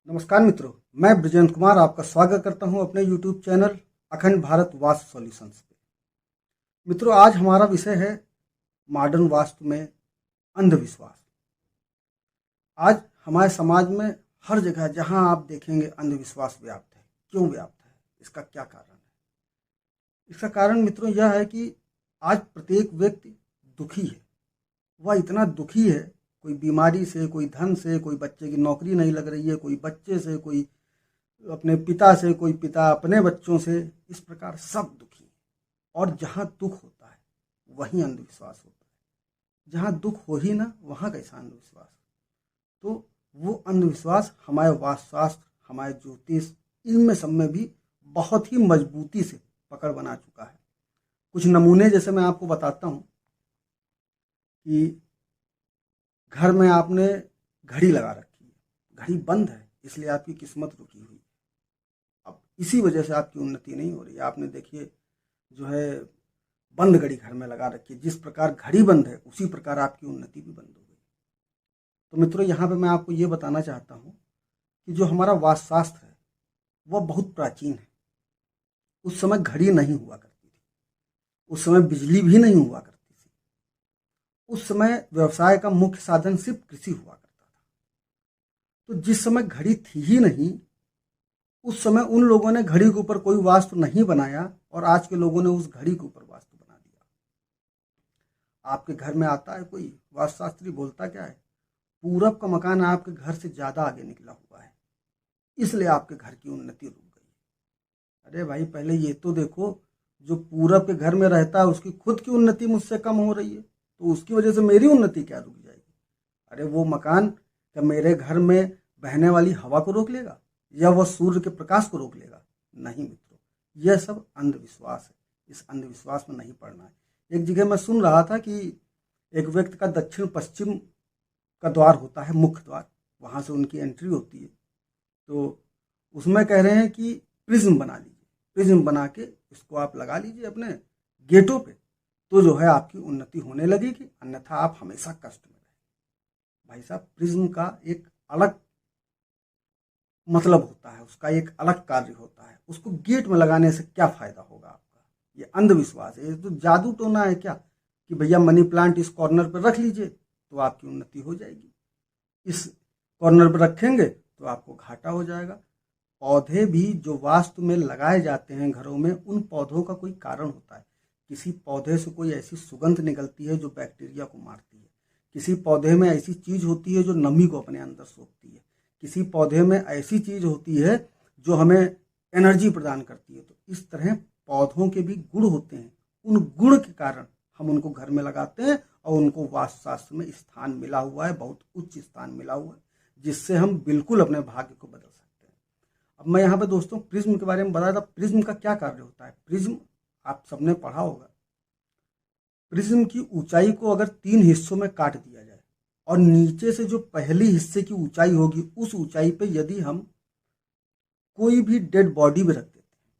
नमस्कार मित्रों, मैं ब्रजेंद्र कुमार आपका स्वागत करता हूं अपने YouTube चैनल अखंड भारत वास्तु सॉल्यूशंस पे। मित्रों, आज हमारा विषय है मॉडर्न वास्तु में अंधविश्वास। आज हमारे समाज में हर जगह जहां आप देखेंगे अंधविश्वास व्याप्त है। क्यों व्याप्त है? इसका क्या कारण है? इसका कारण मित्रों यह है कि आज प्रत्येक व्यक्ति दुखी है। वह इतना दुखी है, कोई बीमारी से, कोई धन से, कोई बच्चे की नौकरी नहीं लग रही है, कोई बच्चे से, कोई अपने पिता से, कोई पिता अपने बच्चों से, इस प्रकार सब दुखी हैं। और जहाँ दुख होता है वहीं अंधविश्वास होता है। जहाँ दुख हो ही ना, वहाँ कैसा अंधविश्वास? तो वो अंधविश्वास हमारे वास्तुशास्त्र, हमारे ज्योतिष, इनमें सब में भी बहुत ही मजबूती से पकड़ बना चुका है। कुछ नमूने जैसे मैं आपको बताता हूँ कि घर में आपने घड़ी लगा रखी है, घड़ी बंद है, इसलिए आपकी किस्मत रुकी हुई है। अब इसी वजह से आपकी उन्नति नहीं हो रही है। आपने देखिए जो है बंद घड़ी घर में लगा रखी है, जिस प्रकार घड़ी बंद है उसी प्रकार आपकी उन्नति भी बंद हो गई। तो मित्रों, यहाँ पे मैं आपको ये बताना चाहता हूँ कि जो हमारा वास्तुशास्त्र है वह बहुत प्राचीन है। उस समय घड़ी नहीं हुआ करती थी, उस समय बिजली भी नहीं हुआ करती थी, उस समय व्यवसाय का मुख्य साधन सिर्फ कृषि हुआ करता था। तो जिस समय घड़ी थी ही नहीं, उस समय उन लोगों ने घड़ी के ऊपर कोई वास्तु नहीं बनाया और आज के लोगों ने उस घड़ी के ऊपर वास्तु बना दिया। आपके घर में आता है कोई वास्तुशास्त्री, बोलता क्या है? पूरब का मकान आपके घर से ज्यादा आगे निकला हुआ है, इसलिए आपके घर की उन्नति रुक गई। अरे भाई, पहले ये तो देखो, जो पूरब के घर में रहता है उसकी खुद की उन्नति मुझसे कम हो रही है, तो उसकी वजह से मेरी उन्नति क्या रुक जाएगी? अरे वो मकान क्या मेरे घर में बहने वाली हवा को रोक लेगा या वह सूर्य के प्रकाश को रोक लेगा? नहीं मित्रों, यह सब अंधविश्वास है। इस अंधविश्वास में नहीं पड़ना है। एक जगह मैं सुन रहा था कि एक व्यक्ति का दक्षिण पश्चिम का द्वार होता है, मुख्य द्वार, वहां से उनकी एंट्री होती है। तो उसमें कह रहे हैं कि प्रिज्म बना लीजिए, प्रिज्म बना के इसको आप लगा लीजिए अपने गेटों पे, तो जो है आपकी उन्नति होने लगेगी, अन्यथा आप हमेशा कष्ट में रहेंगे। भाई साहब, प्रिज्म का एक अलग मतलब होता है, उसका एक अलग कार्य होता है। उसको गेट में लगाने से क्या फायदा होगा आपका? ये अंधविश्वास है। ये तो जादू टोना है क्या कि भैया मनी प्लांट इस कॉर्नर पर रख लीजिए तो आपकी उन्नति हो जाएगी, इस कॉर्नर पर रखेंगे तो आपको घाटा हो जाएगा। पौधे भी जो वास्तु में लगाए जाते हैं घरों में, उन पौधों का कोई कारण होता है। किसी पौधे से कोई ऐसी सुगंध निकलती है जो बैक्टीरिया को मारती है, किसी पौधे में ऐसी चीज होती है जो नमी को अपने अंदर सोखती है, किसी पौधे में ऐसी चीज होती है जो हमें एनर्जी प्रदान करती है। तो इस तरह पौधों के भी गुण होते हैं। उन गुण के कारण हम उनको घर में लगाते हैं और उनको वास्तुशास्त्र में स्थान मिला हुआ है, बहुत उच्च स्थान मिला हुआ है, जिससे हम बिल्कुल अपने भाग्य को बदल सकते हैं। अब मैं यहाँ पे दोस्तों प्रिज्म के बारे में बताया था। प्रिज्म का क्या कार्य होता है? प्रिज्म आप सबने पढ़ा होगा। प्रिज्म की ऊंचाई को अगर 3 हिस्सों में काट दिया जाए और नीचे से जो पहली हिस्से की ऊंचाई होगी, उस ऊंचाई पे यदि हम कोई भी डेड बॉडी भी रख देते हैं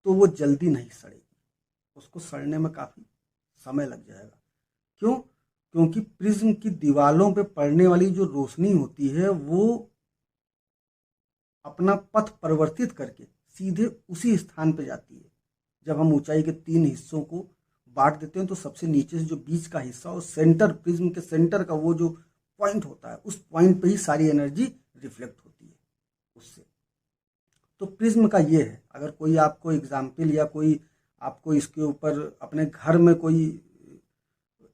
तो वो जल्दी नहीं सड़ेगी, उसको सड़ने में काफी समय लग जाएगा। क्यों? क्योंकि प्रिज्म की दीवालों पे पड़ने वाली जो रोशनी होती है वो अपना पथ परिवर्तित करके सीधे उसी स्थान पे जाती है। जब हम ऊंचाई के 3 हिस्सों को बांट देते हैं तो सबसे नीचे से जो बीच का हिस्सा और सेंटर, प्रिज्म के सेंटर का वो जो पॉइंट होता है, उस पॉइंट पे ही सारी एनर्जी रिफ्लेक्ट होती है उससे। तो प्रिज्म का ये है। अगर कोई आपको एग्जाम्पल या कोई आपको इसके ऊपर अपने घर में कोई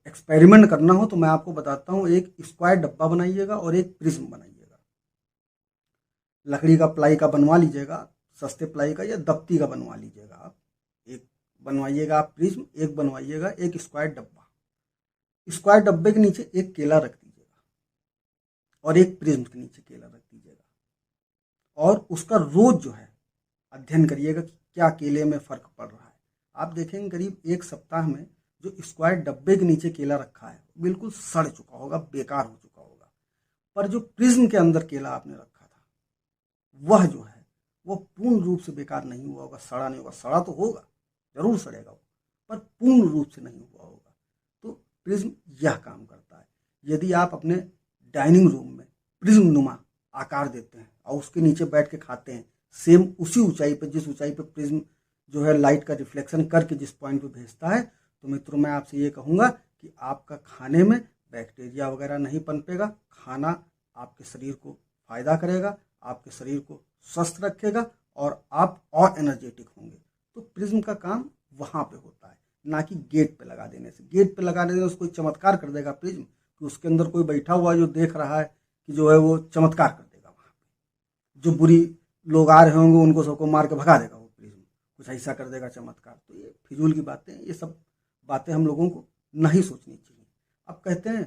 एक्सपेरिमेंट करना हो तो मैं आपको बताता हूँ। एक स्क्वायर डब्बा बनाइएगा और एक प्रिज्म बनाइएगा। लकड़ी का प्लाई का बनवा लीजिएगा, सस्ते प्लाई का या दफ्ती का बनवा लीजिएगा। आप एक बनवाइएगा, आप प्रिज्म एक बनवाइएगा, एक स्क्वायर डब्बा। स्क्वायर डब्बे के नीचे एक केला रख दीजिएगा और एक प्रिज्म के नीचे केला रख दीजिएगा और उसका रोज जो है अध्ययन करिएगा कि क्या केले में फर्क पड़ रहा है। आप देखेंगे करीब 1 सप्ताह में जो स्क्वायर डब्बे के नीचे केला रखा है बिल्कुल सड़ चुका होगा, बेकार हो चुका होगा। पर जो प्रिज्म के अंदर केला आपने रखा था वह जो है वो पूर्ण रूप से बेकार नहीं हुआ होगा, सड़ा नहीं होगा। सड़ा तो होगा, जरूर सड़ेगा वो, पर पूर्ण रूप से नहीं हुआ होगा। तो प्रिज्म यह काम करता है। यदि आप अपने डाइनिंग रूम में प्रिज्म नुमा आकार देते हैं और उसके नीचे बैठ के खाते हैं, सेम उसी ऊंचाई पे, जिस ऊंचाई पे प्रिज्म जो है लाइट का रिफ्लेक्शन करके जिस पॉइंट पे भेजता है। तो मित्रों मैं आपसे ये कहूँगा कि आपका खाने में बैक्टीरिया वगैरह नहीं पनपेगा, खाना आपके शरीर को फायदा करेगा, आपके शरीर को स्वस्थ रखेगा और आप और एनर्जेटिक होंगे। तो प्रिज्म का काम वहाँ पे होता है, ना कि गेट पे लगा देने से। गेट पे लगा देने से कोई चमत्कार कर देगा प्रिज्म कि उसके अंदर कोई बैठा हुआ जो देख रहा है कि जो है वो चमत्कार कर देगा, वहाँ पे जो बुरी लोग आ रहे होंगे उनको सबको मार के भगा देगा वो प्रिज्म, कुछ ऐसा कर देगा चमत्कार। तो ये फिजूल की बातें, ये सब बातें हम लोगों को नहीं सोचनी चाहिए। अब कहते हैं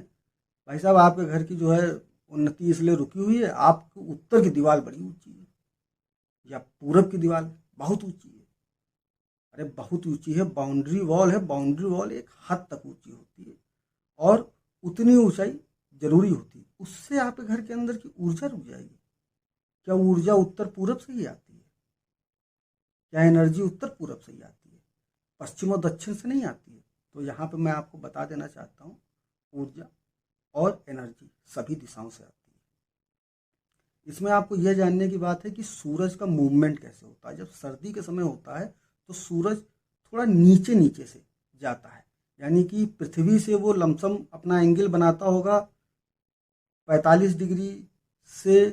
भाई साहब आपके घर की जो है उन्नति इसलिए रुकी हुई है, आपके उत्तर की दीवार बड़ी ऊंची है या पूरब की दीवार बहुत ऊंची है। अरे बहुत ऊंची है, बाउंड्री वॉल है, बाउंड्री वॉल एक हद तक ऊंची होती है और उतनी ऊंचाई जरूरी होती है, उससे आपके घर के अंदर की ऊर्जा रुक जाएगी। क्या ऊर्जा उत्तर पूरब से ही आती है? क्या एनर्जी उत्तर पूरब से ही आती है? पश्चिम और दक्षिण से नहीं आती है। तो यहाँ पे मैं आपको बता देना चाहता हूँ, ऊर्जा और एनर्जी सभी दिशाओं से आती है। इसमें आपको यह जानने की बात है कि सूरज का मूवमेंट कैसे होता है। जब सर्दी के समय होता है तो सूरज थोड़ा नीचे नीचे से जाता है, यानी कि पृथ्वी से वो लमसम अपना एंगल बनाता होगा 45 डिग्री से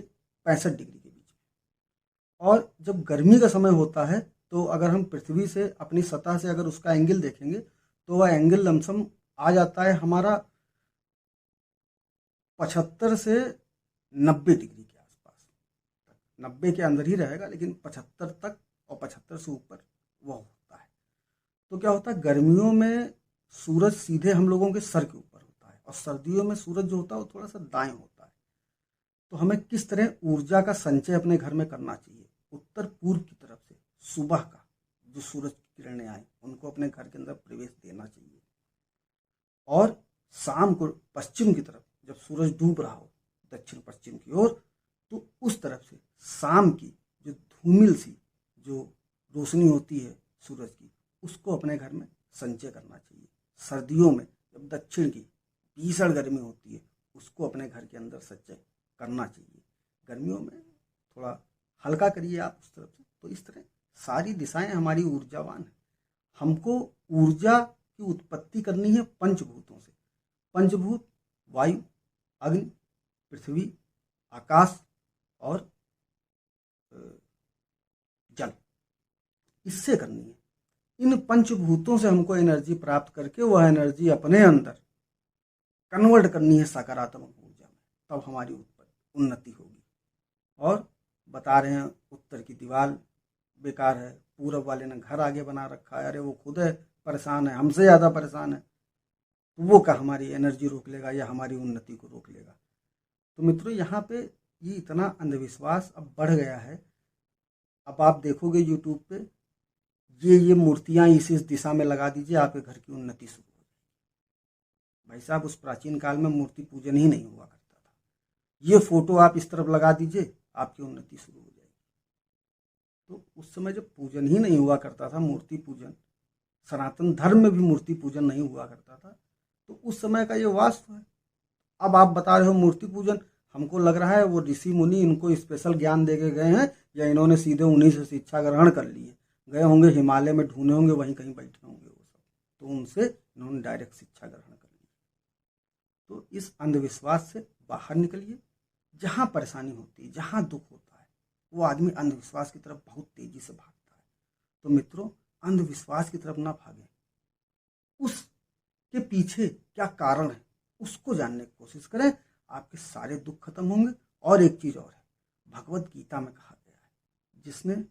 65 डिग्री के बीच में। और जब गर्मी का समय होता है तो अगर हम पृथ्वी से अपनी सतह से अगर उसका एंगल देखेंगे तो वह एंगल लमसम आ जाता है हमारा 75 से 90 डिग्री के आसपास। 90 के अंदर ही रहेगा लेकिन 75 तक और 75 से ऊपर वह होता है। तो क्या होता है, गर्मियों में सूरज सीधे हम लोगों के सर के ऊपर होता है और सर्दियों में सूरज जो होता है वो थोड़ा सा दाएं होता है। तो हमें किस तरह ऊर्जा का संचय अपने घर में करना चाहिए? उत्तर पूर्व की तरफ से सुबह का जो सूरज की किरणें आए उनको अपने घर के अंदर प्रवेश देना चाहिए और शाम को पश्चिम की तरफ जब सूरज डूब रहा हो दक्षिण पश्चिम की ओर, तो उस तरफ से शाम की जो धूमिल सी जो रोशनी होती है सूरज की, उसको अपने घर में संचय करना चाहिए। सर्दियों में जब दक्षिण की भीषण गर्मी होती है उसको अपने घर के अंदर संचय करना चाहिए। गर्मियों में थोड़ा हल्का करिए आप उस तरफ से। तो इस तरह सारी दिशाएं हमारी ऊर्जावान हैं। हमको ऊर्जा की उत्पत्ति करनी है पंचभूतों से। पंचभूत वायु, अग्नि, पृथ्वी, आकाश और जल, इससे करनी है। इन पंचभूतों से हमको एनर्जी प्राप्त करके वह एनर्जी अपने अंदर कन्वर्ट करनी है सकारात्मक ऊर्जा में, तब हमारी उन्नति होगी। और बता रहे हैं उत्तर की दीवार बेकार है, पूरब वाले ने घर आगे बना रखा है, अरे वो खुद है परेशान है, हमसे ज़्यादा परेशान है, तो वो क्या हमारी एनर्जी रोक लेगा या हमारी उन्नति को रोक लेगा? तो मित्रों यहाँ पे ये इतना अंधविश्वास अब बढ़ गया है। अब आप देखोगे यूट्यूब पे ये मूर्तियाँ इस दिशा में लगा दीजिए, आपके घर की उन्नति शुरू हो जाएगी। भाई साहब उस प्राचीन काल में मूर्ति पूजन ही नहीं हुआ करता था। ये फोटो आप इस तरफ लगा दीजिए, आपकी उन्नति शुरू हो जाएगी। तो उस समय जब पूजन ही नहीं हुआ करता था, मूर्ति पूजन, सनातन धर्म में भी मूर्ति पूजन नहीं हुआ करता था, तो उस समय का ये वास्तव है। अब आप बता रहे हो मूर्ति पूजन, हमको लग रहा है वो ऋषि मुनि इनको स्पेशल ज्ञान दे के गए हैं या इन्होंने सीधे उन्हीं से शिक्षा ग्रहण कर ली है। गए होंगे हिमालय में, ढूंढे होंगे, वहीं कहीं बैठे होंगे वो सब, तो उनसे इन्होंने डायरेक्ट शिक्षा ग्रहण कर ली। तो इस अंधविश्वास से बाहर निकलिए। जहाँ परेशानी होती है, जहाँ दुख होता है, वो आदमी अंधविश्वास की तरफ बहुत तेजी से भागता है। तो मित्रों अंधविश्वास की तरफ ना भागें, उसके पीछे क्या कारण है उसको जानने की कोशिश करें, आपके सारे दुख खत्म होंगे। और एक चीज और है, भगवत गीता में कहा गया है जिसने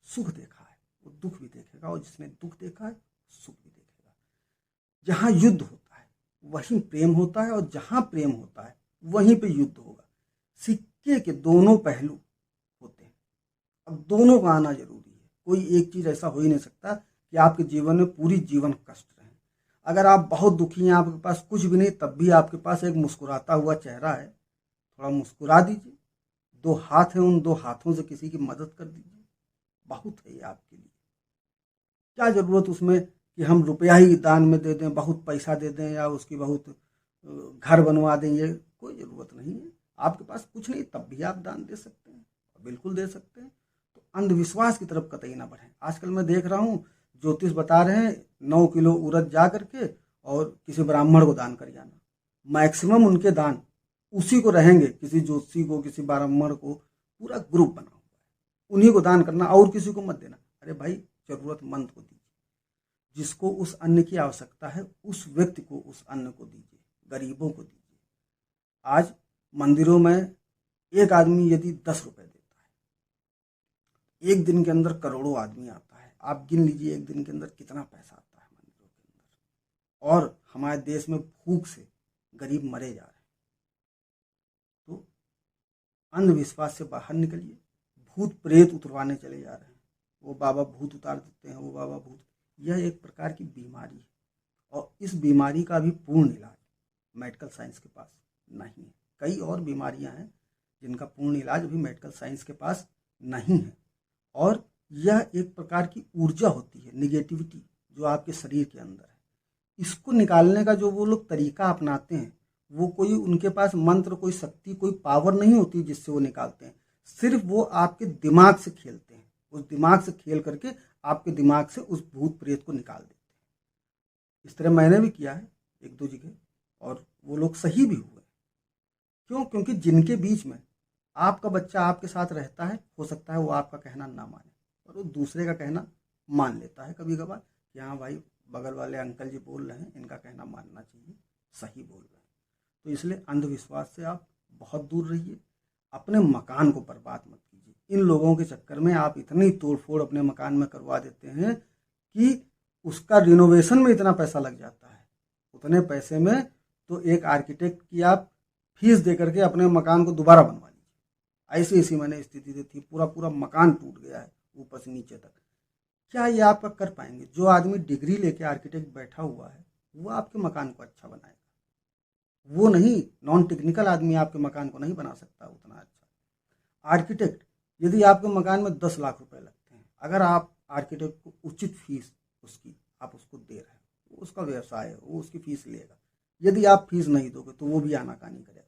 सुख देखा है वो दुख भी देखेगा और जिसने दुख देखा है सुख भी देखेगा। जहाँ युद्ध होता है वहीं प्रेम होता है और जहाँ प्रेम होता है वहीं पे युद्ध होगा। सिक्के के दोनों पहलू होते हैं, अब दोनों का आना जरूरी है। कोई एक चीज ऐसा हो ही नहीं सकता कि आपके जीवन में पूरी जीवन कष्ट रहे। अगर आप बहुत दुखी हैं, आपके पास कुछ भी नहीं, तब भी आपके पास एक मुस्कुराता हुआ चेहरा है, थोड़ा मुस्कुरा दीजिए। 2 हाथ हैं, उन 2 हाथों से किसी की मदद कर दीजिए, बहुत है ये आपके लिए। क्या जरूरत उसमें कि हम रुपया ही दान में दे दें, बहुत पैसा दे दें या उसकी बहुत घर बनवा दें, ये कोई ज़रूरत नहीं है। आपके पास कुछ नहीं तब भी आप दान दे सकते हैं, बिल्कुल दे सकते हैं। तो अंधविश्वास की तरफ कतई ना बढ़ें। आजकल मैं देख रहा हूँ ज्योतिष बता रहे हैं 9 किलो उड़द जा करके और किसी ब्राह्मण को दान कर जाना। मैक्सिमम उनके दान उसी को रहेंगे, किसी ज्योतिषी को, किसी ब्राह्मण को, पूरा ग्रुप बना हुआ है, उन्हीं को दान करना और किसी को मत देना। अरे भाई जरूरतमंद को दीजिए, जिसको उस अन्न की आवश्यकता है उस व्यक्ति को उस अन्न को दीजिए, गरीबों को दीजिए। आज मंदिरों में एक आदमी यदि 10 रुपए देता है, एक दिन के अंदर करोड़ों आदमी आता है। आप गिन लीजिए एक दिन के अंदर कितना पैसा आता है मंदिरों के अंदर। और हमारे देश में भूख से गरीब मरे जा रहे हैं। तो अंधविश्वास से बाहर निकलिए। भूत प्रेत उतरवाने चले जा रहे हैं, वो बाबा भूत उतार देते हैं, वो बाबा भूत, यह एक प्रकार की बीमारी है। और इस बीमारी का भी पूर्ण इलाज मेडिकल साइंस के पास नहीं है। कई और बीमारियां हैं जिनका पूर्ण इलाज भी मेडिकल साइंस के पास नहीं है। और यह एक प्रकार की ऊर्जा होती है, निगेटिविटी जो आपके शरीर के अंदर है, इसको निकालने का जो वो लोग तरीका अपनाते हैं, वो कोई उनके पास मंत्र, कोई शक्ति, कोई पावर नहीं होती जिससे वो निकालते हैं। सिर्फ वो आपके दिमाग से खेलते हैं, उस दिमाग से खेल करके आपके दिमाग से उस भूत प्रेत को निकाल देते हैं। इस तरह मैंने भी किया है 1-2 जगह, और वो लोग सही भी हुए। क्यों? क्योंकि जिनके बीच में आपका बच्चा आपके साथ रहता है, हो सकता है वो आपका कहना ना माने और वो दूसरे का कहना मान लेता है कभी कभार कि हाँ भाई बगल वाले अंकल जी बोल रहे हैं, इनका कहना मानना चाहिए, सही बोल रहे हैं। तो इसलिए अंधविश्वास से आप बहुत दूर रहिए। अपने मकान को बर्बाद मत कीजिए। इन लोगों के चक्कर में आप इतनी तोड़फोड़ अपने मकान में करवा देते हैं कि उसका रिनोवेशन में इतना पैसा लग जाता है। उतने पैसे में तो एक आर्किटेक्ट की आप फीस दे करके अपने मकान को दोबारा बनवा लीजिए। ऐसी ऐसी मैंने स्थिति थी, पूरा पूरा मकान टूट गया है ऊपर से नीचे तक। क्या ये आपका कर पाएंगे? जो आदमी डिग्री लेके आर्किटेक्ट बैठा हुआ है वो आपके मकान को अच्छा बनाएगा, वो नहीं। नॉन टेक्निकल आदमी आपके मकान को नहीं बना सकता उतना अच्छा। आर्किटेक्ट, यदि आपके मकान में 10 लाख रुपए लगते हैं, अगर आप आर्किटेक्ट को उचित फीस उसकी आप उसको दे रहे हैं, वो उसका व्यवसाय है, वो उसकी फीस लेगा। यदि आप फीस नहीं दोगे तो वो भी आनाकानी करेगा।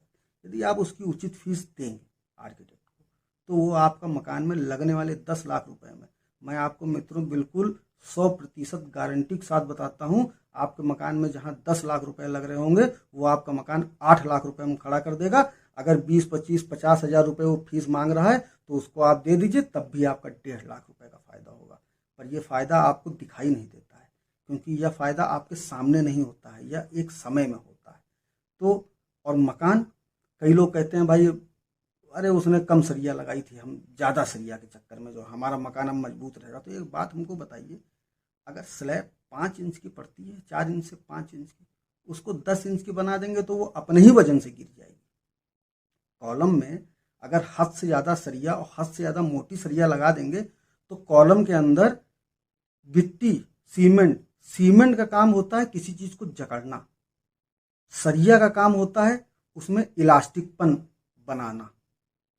यदि आप उसकी उचित फीस देंगे आर्किटेक्ट को, तो वो आपका मकान में लगने वाले 10 लाख रुपए में, मैं आपको मित्रों बिल्कुल 100% गारंटी के साथ बताता हूँ, आपके मकान में जहां 10 लाख रुपए लग रहे होंगे वो आपका मकान 8 लाख रुपए में खड़ा कर देगा। अगर 20, 25, 50 हजार रुपए वो फीस मांग रहा है तो उसको आप दे दीजिए, तब भी आपका 1.5 लाख रुपए का फायदा होगा। पर यह फायदा आपको दिखाई नहीं देता है, क्योंकि यह फायदा आपके सामने नहीं होता है, यह एक समय में होता है। तो और मकान, कई लोग कहते हैं भाई अरे उसने कम सरिया लगाई थी, हम ज़्यादा सरिया के चक्कर में जो हमारा मकान अब मजबूत रहेगा। तो एक बात हमको बताइए, अगर स्लैब 5 इंच की पड़ती है, 4 इंच से 5 इंच की, उसको 10 इंच की बना देंगे तो वो अपने ही वजन से गिर जाएगी। कॉलम में अगर हद से ज़्यादा सरिया और हद से ज़्यादा मोटी सरिया लगा देंगे तो कॉलम के अंदर गिट्टी, सीमेंट का काम होता है किसी चीज़ को जकड़ना, सरिया का काम होता है उसमें इलास्टिकपन बनाना,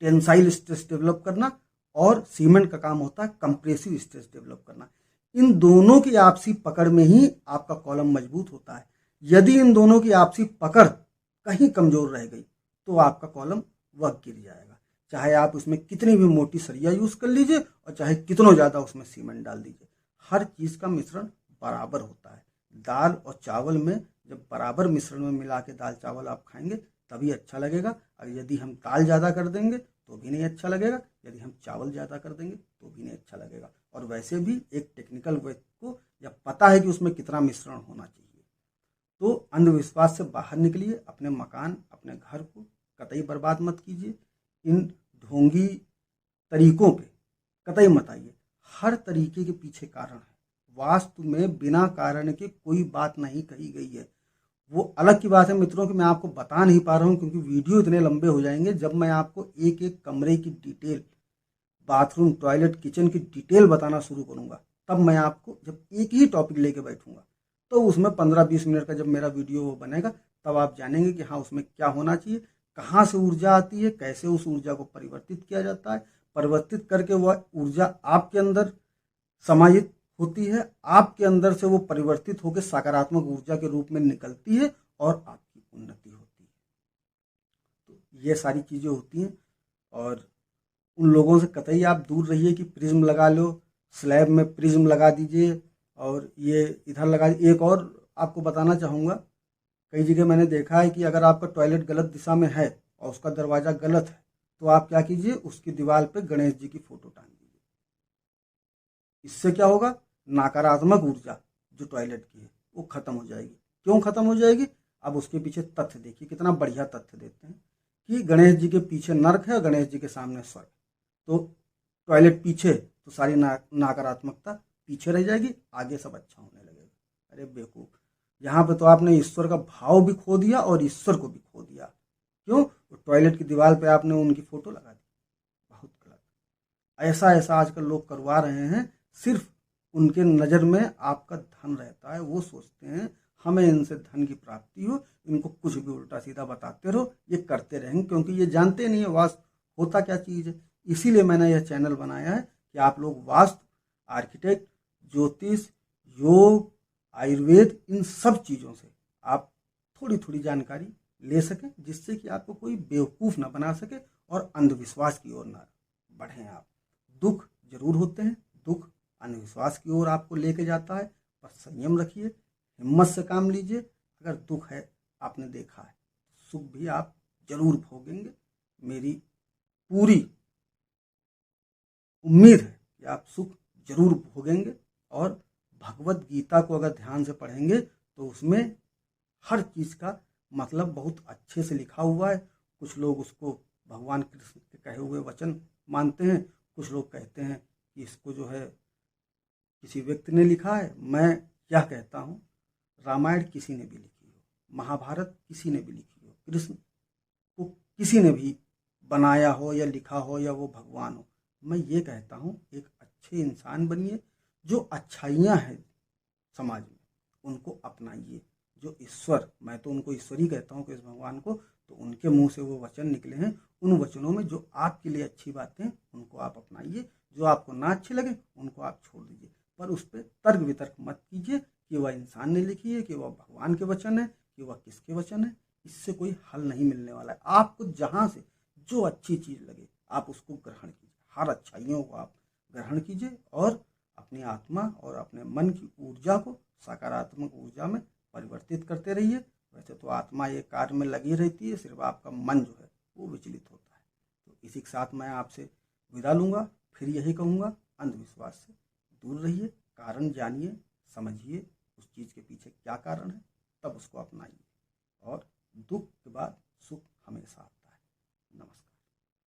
टेंसाइल स्ट्रेस डेवलप करना, और सीमेंट का काम होता है कंप्रेसिव स्ट्रेस डेवलप करना। इन दोनों की आपसी पकड़ में ही आपका कॉलम मजबूत होता है। यदि इन दोनों की आपसी पकड़ कहीं कमजोर रह गई तो आपका कॉलम वह गिर जाएगा। चाहे आप उसमें कितनी भी मोटी सरिया यूज कर लीजिए और चाहे कितना ज्यादा उसमें सीमेंट डाल दीजिए, हर चीज का मिश्रण बराबर होता है। दाल और चावल में जब बराबर मिश्रण में मिला के दाल चावल आप खाएंगे तभी अच्छा लगेगा। और यदि हम दाल ज़्यादा कर देंगे तो भी नहीं अच्छा लगेगा, यदि हम चावल ज़्यादा कर देंगे तो भी नहीं अच्छा लगेगा। और वैसे भी एक टेक्निकल व्यक्ति को यह पता है कि उसमें कितना मिश्रण होना चाहिए। तो अंधविश्वास से बाहर निकलिए, अपने मकान, अपने घर को कतई बर्बाद मत कीजिए। इन ढोंगी तरीकों पे कतई मत आइए। हर तरीके के पीछे कारण है। वास्तु में बिना कारण के कोई बात नहीं कही गई है। वो अलग की बात है मित्रों कि मैं आपको बता नहीं पा रहा हूँ क्योंकि वीडियो इतने लंबे हो जाएंगे। जब मैं आपको एक एक कमरे की डिटेल, बाथरूम, टॉयलेट, किचन की डिटेल बताना शुरू करूँगा, तब मैं आपको जब एक ही टॉपिक लेके बैठूंगा तो उसमें 15-20 मिनट का जब मेरा वीडियो बनेगा तब आप जानेंगे कि हाँ उसमें क्या होना चाहिए, कहाँ से ऊर्जा आती है, कैसे उस ऊर्जा को परिवर्तित किया जाता है, परिवर्तित करके वह ऊर्जा आपके अंदर समाहित होती है, आपके अंदर से वो परिवर्तित होकर सकारात्मक ऊर्जा के रूप में निकलती है और आपकी उन्नति होती है। तो ये सारी चीज़ें होती हैं। और उन लोगों से कतई आप दूर रहिए कि प्रिज्म लगा लो, स्लैब में प्रिज्म लगा दीजिए और ये इधर लगा। एक और आपको बताना चाहूँगा, कई जगह मैंने देखा है कि अगर आपका टॉयलेट गलत दिशा में है और उसका दरवाज़ा गलत है, तो आप क्या कीजिए, उसकी दीवार पे गणेश जी की फोटो टांग दीजिए। इससे क्या होगा, नकारात्मक ऊर्जा जो टॉयलेट की है वो खत्म हो जाएगी। क्यों खत्म हो जाएगी? अब उसके पीछे तथ्य देखिए, कितना बढ़िया तथ्य देते हैं कि गणेश जी के पीछे नर्क है और गणेश जी के सामने स्वर्ग। तो टॉयलेट पीछे तो सारी नकारात्मकता पीछे रह जाएगी, आगे सब अच्छा होने लगेगा। अरे बेवकूफ, यहाँ पे तो आपने ईश्वर का भाव भी खो दिया और ईश्वर को भी खो दिया। क्यों? टॉयलेट की दीवार पे आपने उनकी फोटो लगा दी। बहुत गलत। ऐसा ऐसा आजकल लोग करवा रहे हैं। सिर्फ उनके नज़र में आपका धन रहता है, वो सोचते हैं हमें इनसे धन की प्राप्ति हो, इनको कुछ भी उल्टा सीधा बताते रहो, ये करते रहेंगे, क्योंकि ये जानते नहीं है वास्तु होता क्या चीज़ है। इसीलिए मैंने यह चैनल बनाया है कि आप लोग वास्तु, आर्किटेक्ट, ज्योतिष, योग, आयुर्वेद, इन सब चीज़ों से आप थोड़ी थोड़ी जानकारी ले सकें, जिससे कि आपको कोई बेवकूफ़ ना बना सके और अंधविश्वास की ओर ना बढ़ें आप। दुख जरूर होते हैं, दुख अंधविश्वास की ओर आपको लेके जाता है, पर संयम रखिए, हिम्मत से काम लीजिए। अगर दुख है, आपने देखा है, सुख भी आप जरूर भोगेंगे। मेरी पूरी उम्मीद है कि आप सुख जरूर भोगेंगे। और भगवत गीता को अगर ध्यान से पढ़ेंगे तो उसमें हर चीज़ का मतलब बहुत अच्छे से लिखा हुआ है। कुछ लोग उसको भगवान कृष्ण के कहे हुए वचन मानते हैं, कुछ लोग कहते हैं कि इसको जो है किसी व्यक्ति ने लिखा है। मैं यह कहता हूँ, रामायण किसी ने भी लिखी हो, महाभारत किसी ने भी लिखी हो, कृष्ण को किसी ने भी बनाया हो या लिखा हो या वो भगवान हो, मैं ये कहता हूँ एक अच्छे इंसान बनिए। जो अच्छाइयाँ हैं समाज में उनको अपनाइए। जो ईश्वर, मैं तो उनको ईश्वर ही कहता हूँ, कृष्ण भगवान को, तो उनके मुंह से वो वचन निकले हैं, उन वचनों में जो आपके लिए अच्छी बातें उनको आप अपनाइए, जो आपको ना अच्छे लगे उनको आप छोड़ दीजिए। पर उस पर तर्क वितर्क मत कीजिए कि वह इंसान ने लिखी है, कि वह भगवान के वचन है, कि वह किसके वचन है। इससे कोई हल नहीं मिलने वाला है। आपको जहाँ से जो अच्छी चीज़ लगे आप उसको ग्रहण कीजिए, हर अच्छाइयों को आप ग्रहण कीजिए और अपनी आत्मा और अपने मन की ऊर्जा को सकारात्मक ऊर्जा में परिवर्तित करते रहिए। वैसे तो आत्मा ये कार्य में लगी रहती है, सिर्फ आपका मन जो है वो विचलित होता है। तो इसी के साथ मैं आपसे विदा लूँगा। फिर यही कहूँगा, अंधविश्वास से दूर रहिए, कारण जानिए, समझिए उस चीज़ के पीछे क्या कारण है, तब उसको अपनाइए। और दुख के बाद सुख हमेशा आता है। नमस्कार।